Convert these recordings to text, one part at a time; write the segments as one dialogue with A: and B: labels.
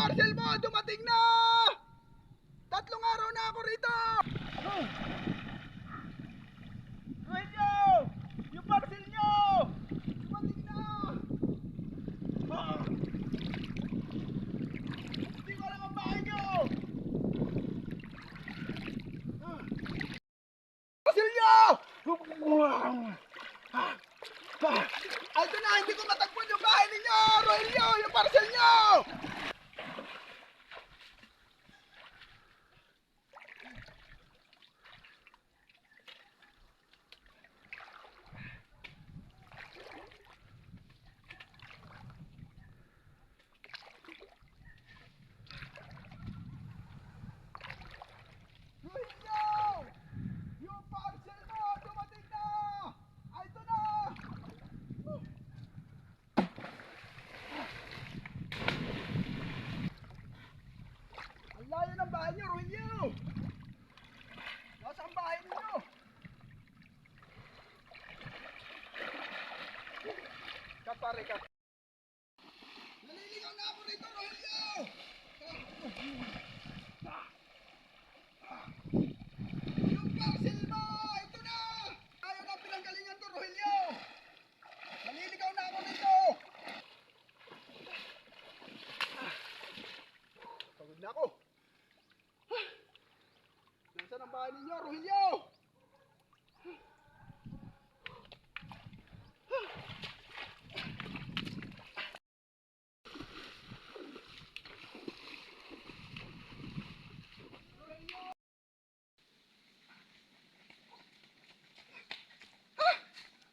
A: parcel mo, dumating na! 3 araw na ako rito! Rogelio! Yung parcel nyo! Dumating na! Hindi ko alam ang bahay nyo! Parcel nyo! Ay, ito na! Hindi ko matagpuan yung bahay ninyo! Rogelio! Yung parcel nyo! Yung parcel mo, dumating na! Ay, ito na! Ang layo ng bahay niyo, Rogelio! Nasa ang bahay niyo? Kapare ka. Naliligaw na ako rito, Rogelio! Yung parcel mo! Ito na! Ayaw na pinanggalingan ko, Rogelio! Naliligaw na ako rito! Pagod na ako. Nasaan ang bahay ninyo, Rogelio?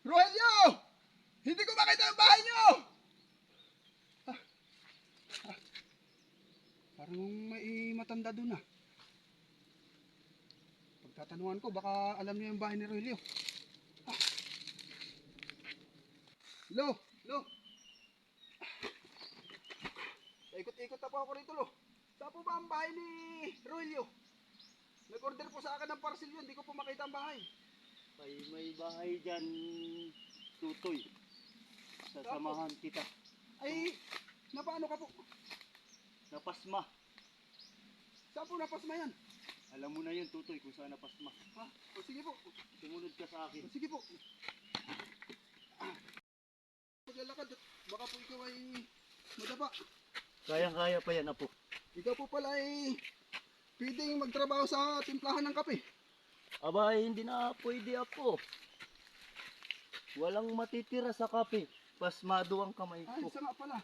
A: Rogelio! Hindi ko makita ang bahay nyo! Parang may matanda doon ah. Pagtatanungan ko, baka alam niya yung bahay ni Rogelio. Lo! Lo! Ikot-ikot na po ako rito, lo. Saan po ba ang bahay ni Rogelio? Nag-order po sa akin ng parcel yun, hindi ko po makita ang bahay.
B: May bahay dyan, Tutoy. Sasamahan kita.
A: Ay, napaano ka po?
B: Napasma.
A: Saan po napasma yan?
B: Alam mo na yun, Tutoy, kung saan napasma.
A: Ha? O sige po.
B: Sumunod ka sa akin.
A: O sige po. Paglalakad, baka po ikaw ay madapa.
B: Kayang-kaya pa yan, Apo.
A: Ikaw po pala ay pwedeng magtrabaho sa timplahan ng kape.
B: Aba, hindi na pwede, Apo. Walang matitira sa kape. Pasmado ang kamay
A: Ay,
B: ko.
A: isa nga pala.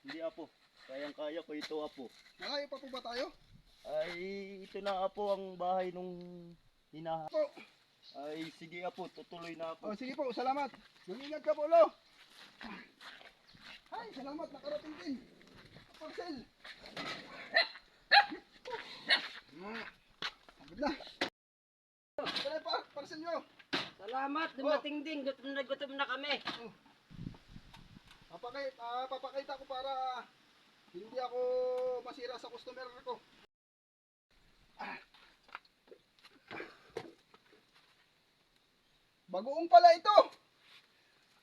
B: Hindi, Apo. Kayang-kaya ko ito, Apo.
A: Nakayo pa po ba tayo?
B: Ay, ito na, Apo, ang bahay nung hinahanap.
A: Po.
B: Ay, sige, Apo. Tutuloy na
A: O
B: ako.
A: sige po, salamat. Mag-ingat ka po, lo. Ay, salamat, nakarating din. Parcel. Pagod na. Ito na pa, parcel nyo.
C: Salamat, dumating din. Gutom na kami.
A: Papakita ko para hindi ako masira sa customer ko. Bagoong pala ito.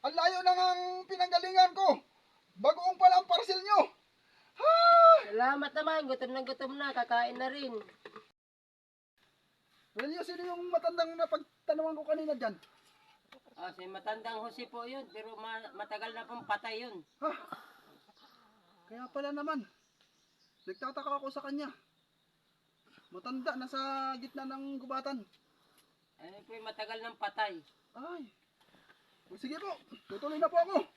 A: Ang layo na ng pinanggalingan ko. Bagoong pala ang parcel nyo.
C: Salamat naman, gutom na, kakain na rin.
A: Relio, sino yung matandang napagtanungan ko kanina dyan?
C: Si matandang Jose po yun, pero matagal na pong patay yun.
A: Kaya pala naman. Nagtataka ako sa kanya. Matanda, nasa gitna ng gubatan.
C: Ano po yung matagal ng patay.
A: Ay. O sige po, tutuloy na po ako.